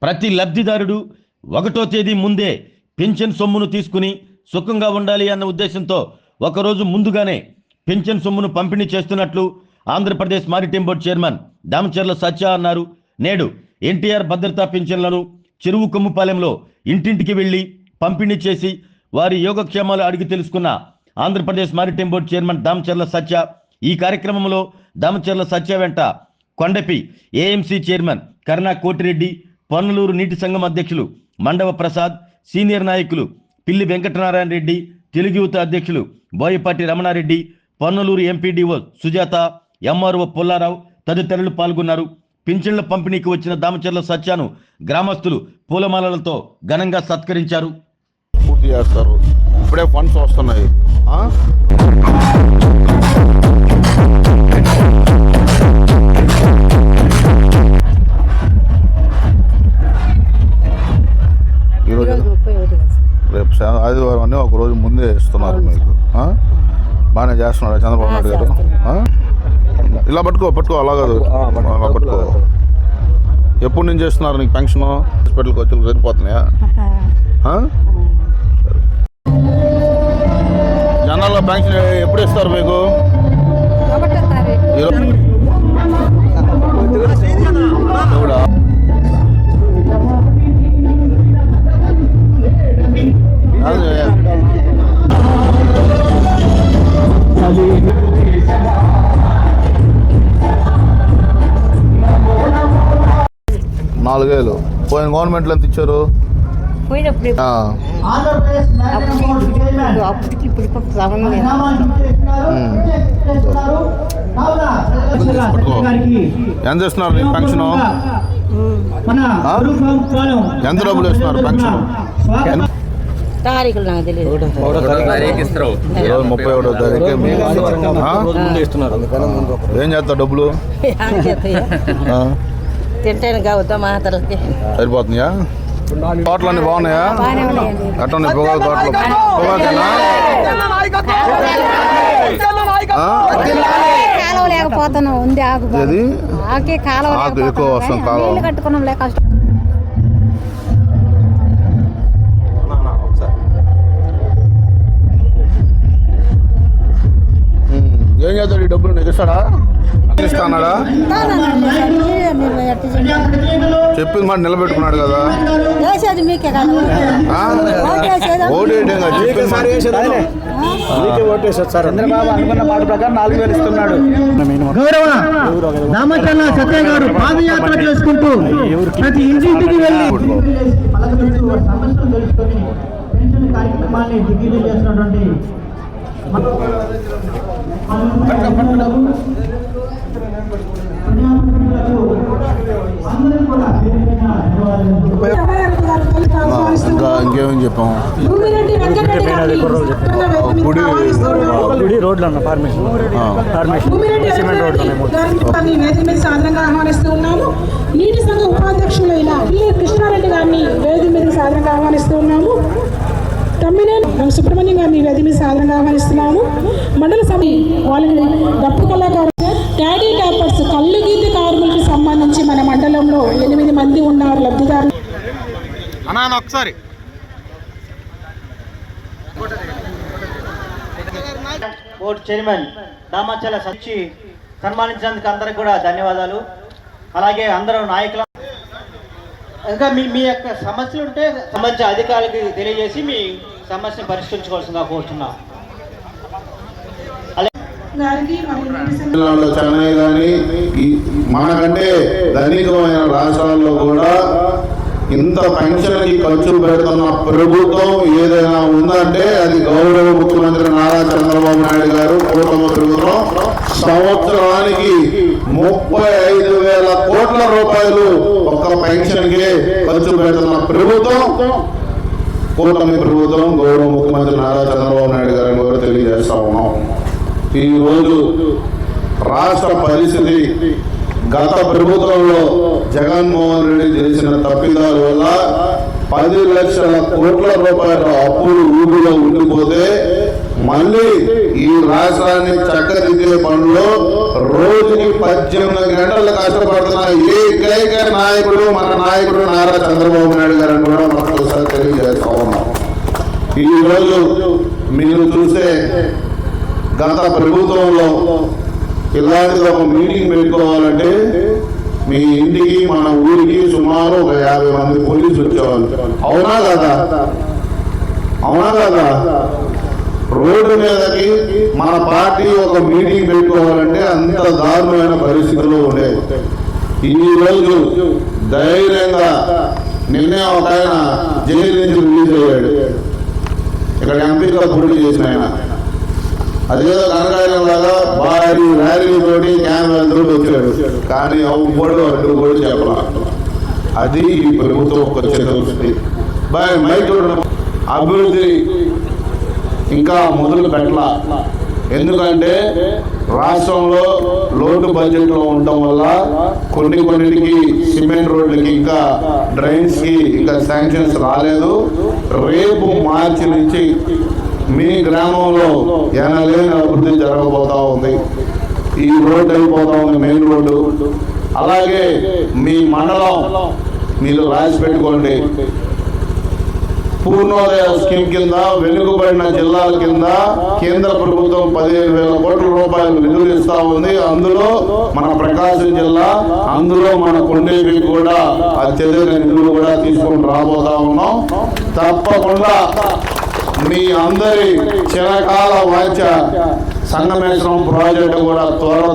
ప్రతి లబ్ధిదారుడు 1వ తేదీ ముందే పెన్షన్ సొమ్మును తీసుకుని సుఖంగా ఉండాలి అన్న ఉద్దేశంతో ఒకరోజు ముందుగానే పెన్షన్ సొమ్మును పంపిణీ చేస్తున్నట్లు Andhra Pradesh maritime board chairman Damacharla Satya అన్నారు. నేడు ఎన్టీఆర్ భద్రతా పెన్షన్లను చెరువు కొమ్ముపాలెంలో ఇంటింటికి వెళ్లి పంపిణీ చేసి వారి యోగక్షేమాలు అడిగి తెలుసుకున్న Andhra Pradesh maritime board chairman Damacharla Satya ఈ కార్యక్రమంలో దామచర్ల సత్య వెంట కొండపి ఏఎంసీ చైర్మన్ కరుణా కోటిరెడ్డి, పొన్నలూరు నీటి సంఘం అధ్యక్షులు మండవ ప్రసాద్, సీనియర్ నాయకులు పిల్లి వెంకటనారాయణ రెడ్డి, తెలుగు యువత అధ్యక్షులు బోయపాటి రమణారెడ్డి, పొన్నలూరు ఎంపీడీఓ సుజాత, ఎంఆర్ఓ పుల్లారావు తదితరులు పాల్గొన్నారు. పింఛన్ల పంపిణీకి వచ్చిన దామచర్ల సత్యాను గ్రామస్తులు పూలమాలలతో ఘనంగా సత్కరించారు. పూర్తి చేస్తారు. ఇప్పుడే ఫండ్స్ వస్తున్నాయి. రేపు ఆదివారం అని ఒక రోజు ముందే ఇస్తున్నారు మీకు. బాగానే చేస్తున్నాడు చంద్రబాబు నాయుడు గారు. ఇలా పట్టుకో అలా కాదు, అలా పట్టుకో. ఎప్పటి నుంచి చేస్తున్నారు నీకు పెన్షన్? హాస్పిటల్కి వచ్చి సరిపోతున్నాయా? జనాల్లో పెన్షన్ ఎప్పుడు ఇస్తారు మీకు? నాలుగేళ్ళు పోయిన గవర్నమెంట్లో ఎంత ఇచ్చారు? ఎంత ఇస్తున్నారు నీకు పెన్షన్? ఎంత డబ్బులు ఇస్తున్నారు పెన్షన్? 31వ ఏం చేస్తావు డబ్బులు? తింటాను కావద్దా మాతలకి సరిపోతున్నాయా? తోటలన్నీ బాగున్నాయా? అట్లా పొగాకు తోటలు పొగాకేనా? కాలువ లేకపోతున్నాం, ఉంది ఆకు ఆకు ఎక్కువ వస్తుంది. కాలువ కట్టుకున్నాం లేక కష్టం. ఏం చేస్తాడు ఈ డబ్బులు? నీకు ఇస్తాడా? ఇస్తాడా? చెప్పింది మాట నిలబెట్టుకున్నాడు కదా. చంద్రబాబు అనుకున్న మాట ప్రకారం 4000 ఇస్తున్నాడు. గౌరవ దామచర్ల సత్య గారు పాదయాత్ర చేసుకుంటూ ప్రతి ఇంటింటికి వెళ్ళి కార్యక్రమాన్ని దిగ్విజయం చేస్తున్నటువంటి ఇంకేమని చెప్పాము? గుడి రోడ్లు అన్న ఫార్మేషన్ సాధారణంగా ఆహ్వానిస్తూ ఉన్నాము. నీటి సంఘ ఉపాధ్యక్షులు ఇలా కృష్ణారెడ్డి గారిని వేదిక మీద సాధారణంగా ఆహ్వానిస్తూ ఉన్నాము. తమ్మినేని సుబ్రహ్మణ్యం గారిని వేదిక మీద సాధారణంగా ఆహ్వానిస్తున్నాము. మండల సభ వాళ్ళని డప్పు కళాకారు డాడీ టాపర్స్ కళ్ళు గీత కార్మికులకు సంబంధించి మన మండలంలో 8 మంది ఉన్నారు లబ్ధిదారులు. ఒకసారి బోర్డు చైర్మన్ దామచర్ల సత్య సన్మానించినందుకు అందరికి కూడా ధన్యవాదాలు. అలాగే అందరూ నాయకులు ఇంకా మీ యొక్క సమస్యలు ఉంటే సంబంధించిన అధికారులకు తెలియజేసి మీ సమస్యను పరిష్కరించుకోవాల్సిందిగా కోరుతున్నాం. చెన్నై కానీ మనకంటే ధనికమైన రాష్ట్రాల్లో కూడా ఇంత పెన్షన్కి ఖర్చు పెడుతున్న ప్రభుత్వం ఏదైనా ఉందంటే అది గౌరవ ముఖ్యమంత్రి నారా చంద్రబాబు నాయుడు గారు కూటమి ప్రభుత్వం. సంవత్సరానికి 35,000 కోట్ల రూపాయలు ఒక్క పెన్షన్కే ఖర్చు పెడుతున్న ప్రభుత్వం కూటమి ప్రభుత్వం, గౌరవ ముఖ్యమంత్రి నారా చంద్రబాబు నాయుడు గారిని కూడా తెలియజేస్తా ఉన్నాం. ఈరోజు రాష్ట్ర పరిస్థితి గత ప్రభుత్వంలో జగన్మోహన్ రెడ్డి చేసిన తప్పిదాల వల్ల 10 లక్షల కోట్ల రూపాయల అప్పులు ఊబిలో ఉండిపోతే మళ్ళీ ఈ రాష్ట్రాన్ని చక్కదిద్దే పనులు రోజుకి 18 గంటలు కష్టపడుతున్న ఏకైక నాయకుడు మన నాయకుడు నారా చంద్రబాబు నాయుడు గారిని కూడా మనకు ఒకసారి తెలియజేస్తా ఉన్నాం. ఈరోజు మీరు చూస్తే గత ప్రభుత్వంలో ఇలాంటిది ఒక మీటింగ్ పెట్టుకోవాలంటే మీ ఇంటికి మన ఊరికి సుమారు ఒక 50 మంది పోలీసులు వచ్చేవాళ్ళు. అవునా కదా? అవునా కదా? రోడ్డు మీదకి మన పార్టీ ఒక మీటింగ్ పెట్టుకోవాలంటే అంత దారుణమైన పరిస్థితుల్లో ఉండేది. ఈ రోజు ధైర్యంగా నిన్నే ఒక ఆయన జైలు నుంచి రిలీజ్ అయ్యాడు. ఇక్కడ ఎంపీగా పోటీ చేసిన ఆయన అదేదో కనకాయలం లాగా భారీ ర్యాలీతోటి క్యాన్వాస్ తోటి వచ్చాడు. కానీ అవ్వడు అడ్డు కూడా చెప్పాల. అది ఈ ప్రభుత్వం వచ్చేది. మైక్ అభివృద్ధి ఇంకా మొదలు పెట్టాల. ఎందుకంటే రాష్ట్రంలో లోటు బడ్జెట్లో ఉండటం వల్ల కొన్నిటికి సిమెంట్ రోడ్లకి ఇంకా డ్రైన్స్కి ఇంకా శాంక్షన్స్ రాలేదు. రేపు మార్చి నుంచి మీ గ్రామంలో ఎనలేని అభివృద్ధి జరగబోతా ఉంది. ఈ రోడ్డు అయిపోతా ఉంది, మెయిన్ రోడ్డు. అలాగే మీ మండలం మీరు రాసి పెట్టుకోండి. పూర్ణోదయ స్కీమ్ కింద వెనుకబడిన జిల్లాల కింద కేంద్ర ప్రభుత్వం 15,000 కోట్ల రూపాయలు నిధులు ఇస్తా ఉంది. అందులో మన ప్రకాశం జిల్లా, అందులో మన కొండేపి కూడా అత్యధిక నిధులు కూడా తీసుకొని రాబోతా ఉన్నాం. తప్పకుండా మీ అందరి చిరకాల వాంఛ సంగమేశ్వరం ప్రాజెక్టు కూడా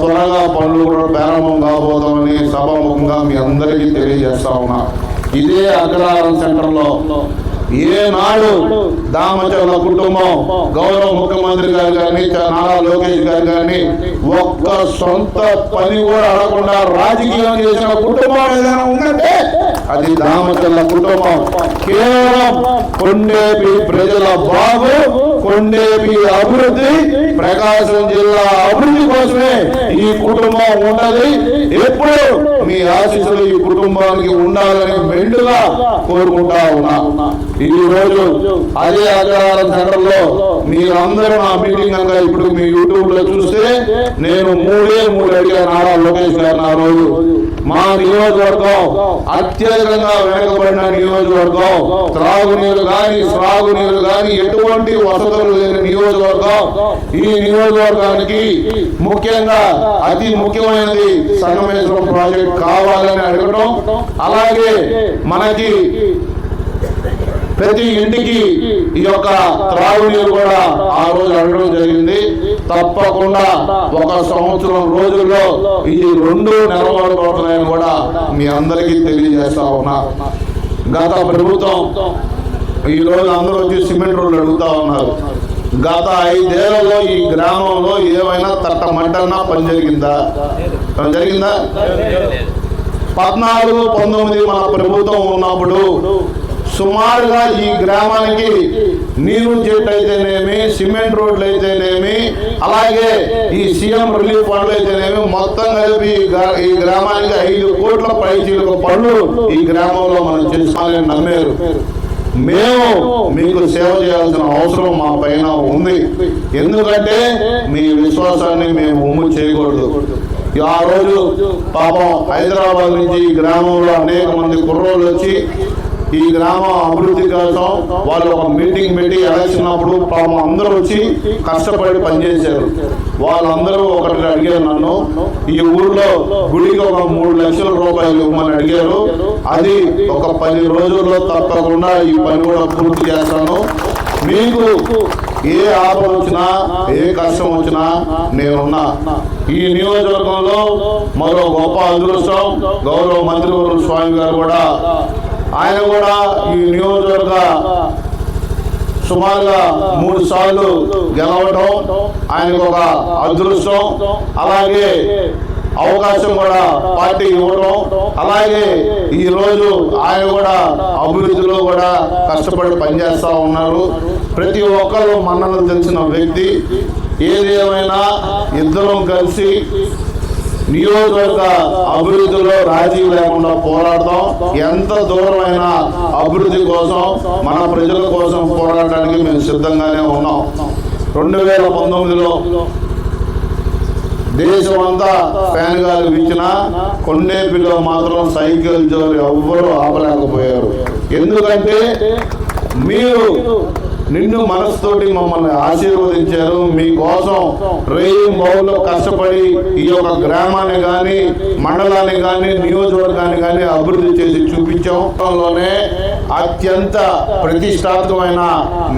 త్వరగా పనులు కూడా ప్రారంభం కాబోతామని సభాముఖంగా మీ అందరికీ తెలియజేస్తా ఉన్నా. ఇదే అగ్రహారం సెంటర్లో ఏనాడు దామచర్ల కుటుంబం గౌరవ ముఖ్యమంత్రి గారు కానీ నారా లోకేష్ గారు కానీ ఒక్క సొంత పని కూడా అడగకుండా రాజకీయం చేసిన కుటుంబం ఏదైనా ఉందంటే అది దామచర్ల కుటుంబం. కేవలం కొండేపి ప్రజల బాగు, కొండేపి అభివృద్ధి, ప్రకాశం జిల్లా అభివృద్ధి కోసమే ఈ కుటుంబం ఉన్నది. ఎప్పుడు మీ ఆశీస్సులు ఈ కుటుంబానికి ఉండాలని మెండుగా కోరుకుంటా ఉన్నా. ఈ రోజు అదే అగ్రహారం సెంటర్ లో మీరందరూ నా మీటింగ్ అంగా ఇప్పుడు మీ యూట్యూబ్ లో చూస్తే నేను 3 అడిగా నారా లోకేష్ గారు. ఆ రోజు మా నియోజకవర్గం అత్యధికంగా వెనకబడిన నియోజకవర్గం, త్రాగునీరు కానీ సాగునీరు కానీ ఎటువంటి వసతులు లేని నియోజకవర్గం. ఈ నియోజకవర్గానికి ముఖ్యంగా అతి ముఖ్యమైనది సంగమేశ్వరం ప్రాజెక్ట్ కావాలని అడగడం, అలాగే మనకి ప్రతి ఇంటికి ఈ యొక్క త్రాగునీరు కూడా ఆ రోజు అడగడం జరిగింది. తప్పకుండా 1 సంవత్సరం రోజుల్లో ఈ 2 నెరవేరబోతున్నాయని కూడా మీ అందరికీ తెలియజేస్తా ఉన్నా. గత ప్రభుత్వం ఈ రోజు అందరూ వచ్చి సిమెంట్ రోడ్లు అడుగుతా ఉన్నారు. గత 5 ఏళ్లలో ఈ గ్రామంలో ఏమైనా తట్టమంటన్నా పని జరిగిందా? 14, 19 మన ప్రభుత్వం ఉన్నప్పుడు సుమారుగా ఈ గ్రామానికి నీరు చెట్టు అయితేనేమి, సిమెంట్ రోడ్లు అయితేనేమి, అలాగే ఈ సీఎం రిలీఫ్ ఫండ్లు అయితేనేమి మొత్తం కలిపి ఈ గ్రామానికి 5 కోట్ల పైచీలకు పనులు ఈ గ్రామంలో మనం చేసుకోవాలని నమ్మారు. మేము మీకు సేవ చేయాల్సిన అవసరం మా పైన ఉంది. ఎందుకంటే మీ విశ్వాసాన్ని మేము ఉమ్ము చేయకూడదు. ఆ రోజు పాపం హైదరాబాద్ నుంచి ఈ గ్రామంలో అనేక మంది కుర్రోళ్ళు వచ్చి ఈ గ్రామం అభివృద్ధి కోసం వాళ్ళు ఒక మీటింగ్ పెట్టి ఎలక్షన్ అప్పుడు పాపం అందరూ వచ్చి కష్టపడి పనిచేశారు. వాళ్ళందరూ ఒకటి అడిగారు నన్ను, ఈ ఊర్లో గుడికి ఒక 3 లక్షల రూపాయలు ఇవ్వమని అడిగారు. అది ఒక 10 రోజుల్లో తప్పకుండా ఈ పని కూడా పూర్తి చేస్తాను. మీకు ఏ ఆపద వచ్చినా, ఏ కష్టం వచ్చినా నేనున్నా. ఈ నియోజకవర్గంలో మరో గొప్ప అదృష్టం గౌరవ మంత్రివర్యులు స్వామి గారు కూడా, ఆయన కూడా ఈ నియోజకవర్గ సుమారుగా 3 సార్లు గెలవడం ఆయనకు ఒక అదృష్టం. అలాగే అవకాశం కూడా పార్టీ ఇవ్వడం, అలాగే ఈ రోజు ఆయన కూడా అభివృద్ధిలో కూడా కష్టపడి పనిచేస్తూ ఉన్నారు. ప్రతి ఒక్కరు మన్ననలు తెలిసిన వ్యక్తి. ఏదేమైనా ఇద్దరం కలిసి నియోజకవర్గ అభివృద్ధిలో రాజీ లేకుండా పోరాడతాం. ఎంత దూరమైనా అభివృద్ధి కోసం, మన ప్రజల కోసం పోరాడడానికి మేము సిద్ధంగానే ఉన్నాం. 2019లో దేశం అంతా ఫ్యాన్ గాలి వీచినా కొండేపిలో మాత్రం సైకిల్ జోరు ఎవ్వరూ ఆపలేకపోయారు. ఎందుకంటే మీరు నిన్ను మనసుతోటి మమ్మల్ని ఆశీర్వదించారు. మీకోసం రేయి మౌల్లో కష్టపడి ఈ యొక్క గ్రామాన్ని కానీ, మండలాన్ని కానీ, నియోజకవర్గాన్ని కానీ అభివృద్ధి చేసి చూపించాం. అత్యంత ప్రతిష్టాత్మకమైన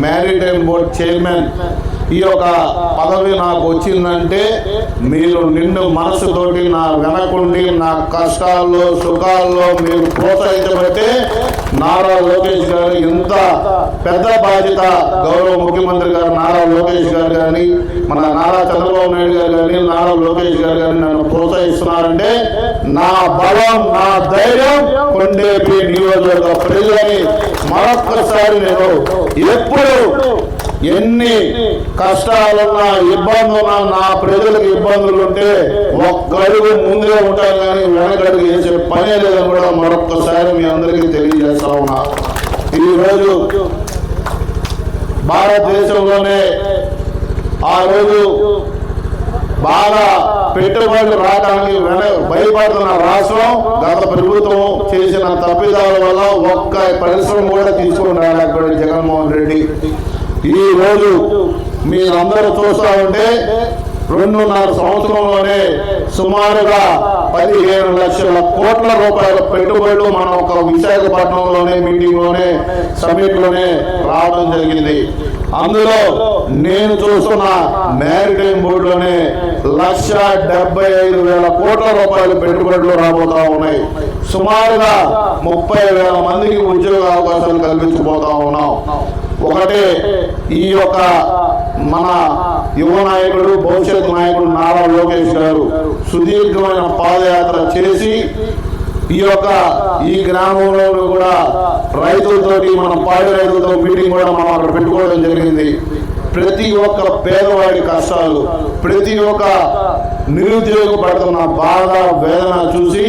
మ్యారిటైమ్ బోర్డ్ చైర్మన్ ఈ యొక్క పదవి నాకు వచ్చిందంటే మీరు నిండు మనసుతోటి నా వెనకుండి నా కష్టాల్లో సుఖాల్లో మీరు ప్రోత్సహించబట్టే నారా లోకేష్ గారు ఇంత పెద్ద బాధ్యత, గౌరవ ముఖ్యమంత్రి గారు నారా లోకేష్ గారు కానీ, మన నారా చంద్రబాబు నాయుడు గారు కానీ, నారా లోకేష్ గారు కానీ నన్ను ప్రోత్సహిస్తున్నారంటే నా బలం, నా ధైర్యం కొండేపి నియోజకవర్గ ప్రజలని మరొక్కసారి నేను ఎప్పుడు ఎన్ని కష్టాలున్నా ఇబ్బందులున్నా నా ప్రజలకు ఇబ్బందులు ఉంటే ఒక్కడుగు ముందే ఉంటాను కానీ వెనకడుగు వేసే పనే లేదని కూడా మరొక్కసారి మీ అందరికీ తెలియజేస్తా ఉన్నా. ఈరోజు భారతదేశంలోనే ఆ రోజు బాగా పెట్టుబడులు రావడానికి భయపడుతున్న రాష్ట్రం గత ప్రభుత్వం చేసిన తప్పిదాల వల్ల ఒక్క పరిశ్రమ కూడా తీసుకుని రాలేకపోయాడు జగన్మోహన్ రెడ్డి. ఈ రోజు మీరందరూ చూస్తా ఉంటే 2.5 సంవత్సరంలోనే సుమారుగా 15 లక్షల కోట్ల రూపాయల పెట్టుబడులు మనం ఒక విశాఖపట్నంలోనే మీటింగ్లోనే సమిట్లోనే రావడం జరిగింది. అందులో నేను చూస్తున్న మ్యారిటైమ్ బోర్డులోనే 1,75,000 కోట్ల రూపాయల పెట్టుబడులు రాబోతా ఉన్నాయి. సుమారుగా 30,000 మందికి ఉద్యోగ అవకాశాలు కల్పించబోతా ఉన్నాం. ఒకటే ఈ యొక్క మన యువ నాయకుడు, భవిష్యత్ నాయకుడు నారా లోకేష్ గారు సుదీర్ఘమైన పాదయాత్ర చేసి ఈ గ్రామంలో కూడా రైతులతోటి, మన పాడి రైతులతో మీటింగ్ కూడా మనం అక్కడ పెట్టుకోవడం జరిగింది. ప్రతి ఒక్క పేదవాడి కష్టాలు, ప్రతి ఒక్క నిరుద్యోగ పడుతున్న బాధ వేదన చూసి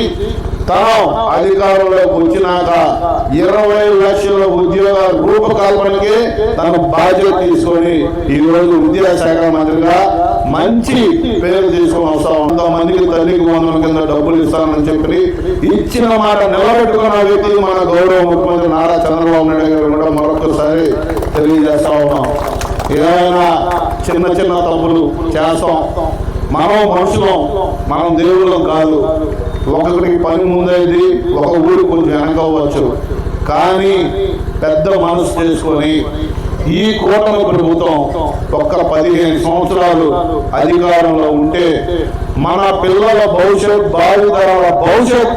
తను అధికారంలోకి వచ్చినాక 20 లక్షల ఉద్యోగ రూపకల్పనకి తను బాధ్యత తీసుకొని ఈరోజు విద్యాశాఖ మంత్రిగా మంచి పేరు తీసుకొని వస్తాం. 100 మందికి తల్లికి 100 కింద డబ్బులు ఇస్తానని చెప్పి ఇచ్చిన మాట నిలబెట్టుకున్న వ్యక్తి మన గౌరవ ముఖ్యమంత్రి నారా చంద్రబాబు నాయుడు గారు కూడా మరొకసారి తెలియజేస్తా ఉన్నాం. ఏదైనా చిన్న చిన్న తప్పులు చేస్తాం. మనం మనుషులం, మనం దేవుళ్ళం కాదు. ఒకరికి పని ముందైంది, ఒక ఊరు కొంచెం వెనకవచ్చు. కానీ పెద్ద మనసు చేసుకొని ఈ కూటమి ప్రభుత్వం ఒక్క 15 సంవత్సరాలు అధికారంలో ఉంటే మన పిల్లల భవిష్యత్, భావితరాల భవిష్యత్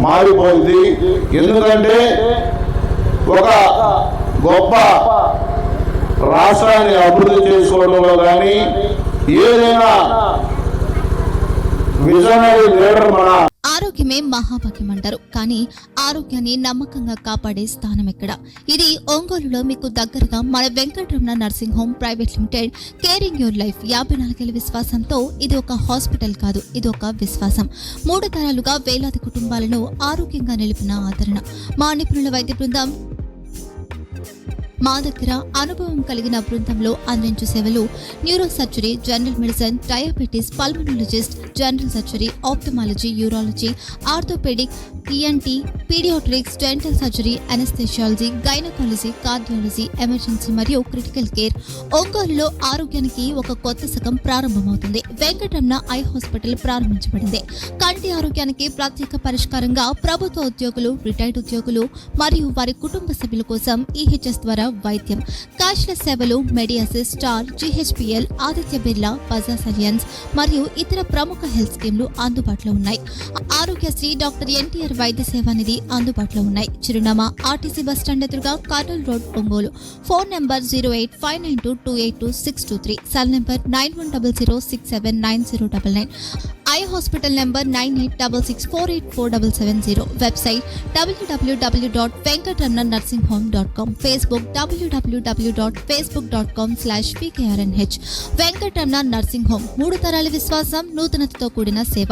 మారిపోయింది. ఎందుకంటే ఒక గొప్ప రాష్ట్రాన్ని అభివృద్ధి చేసుకోవడంలో కానీ ఏదైనా విజనరీ లీడర్ మన ఆరోగ్యమే మహాభాగ్యం అంటారు. కానీ ఆరోగ్యాన్ని నమ్మకంగా కాపాడే స్థానం ఎక్కడ? ఇది ఒంగోలులో మీకు దగ్గరగా మన Venkataramana nursing home private limited. Caring your life 54 ఏళ్ల విశ్వాసంతో ఇది ఒక హాస్పిటల్ కాదు, ఇది ఒక విశ్వాసం. 3 తరాలుగా వేలాది కుటుంబాలను ఆరోగ్యంగా నిలిపిన ఆదరణ. మా నిపుణుల వైద్య బృందం మా దగ్గర అనుభవం కలిగిన బృందంలో అందించే సేవలు neuro surgery, general medicine, diabetes, pulmonologist, general surgery, ophthalmology, urology, orthopaedic, ENT, paediatrics, dental surgery, anaesthesiology, gynaecology, cardiology, emergency మరియు క్రిటికల్ కేర్. ఒంగోలులో ఆరోగ్యానికి ఒక కొత్త శకం ప్రారంభమవుతుంది. వెంకటరమణ ఐ హాస్పిటల్ ప్రారంభించబడింది. కంటి ఆరోగ్యానికి ప్రత్యేక పరిష్కారంగా ప్రభుత్వ ఉద్యోగులు, రిటైర్డ్ ఉద్యోగులు మరియు వారి కుటుంబ సభ్యుల కోసం ఈహెచ్ఎస్ ద్వారా వైద్యం, క్యాష్లెస్ సేవలు, మెడియాసిస్, స్టార్, జీహెచ్పిఎల్, ఆదిత్య బిర్లా, బజాజ్ అలియన్స్ మరియు ఇతర ప్రముఖ హెల్త్ స్కీమ్లు అందుబాటులో ఉన్నాయి. ఆరోగ్యశ్రీ, డాక్టర్ ఎన్టీఆర్ వైద్య సేవా నిధి అందుబాటులో ఉన్నాయి. చిరునామా ఆర్టీసీ బస్టాండ్ ఎదురుగా, Kurnool road, Ongole. Phone number 08592282623, cell number 9100679099. Eye hospital number 9866484770. Website www.venkatramanursing.com. Facebook www.facebook.com/pkrnh. Venkataramana nursing home, 3 తరాల విశ్వాసం, నూతనతతో కూడిన సేవ.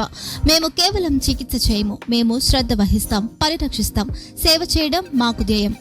మేము కేవలం చికిత్స చేయము, మేము శ్రద్ధ వహిస్తాం, పరిరక్షిస్తాం. సేవ చేయడం మాకు ధ్యేయం.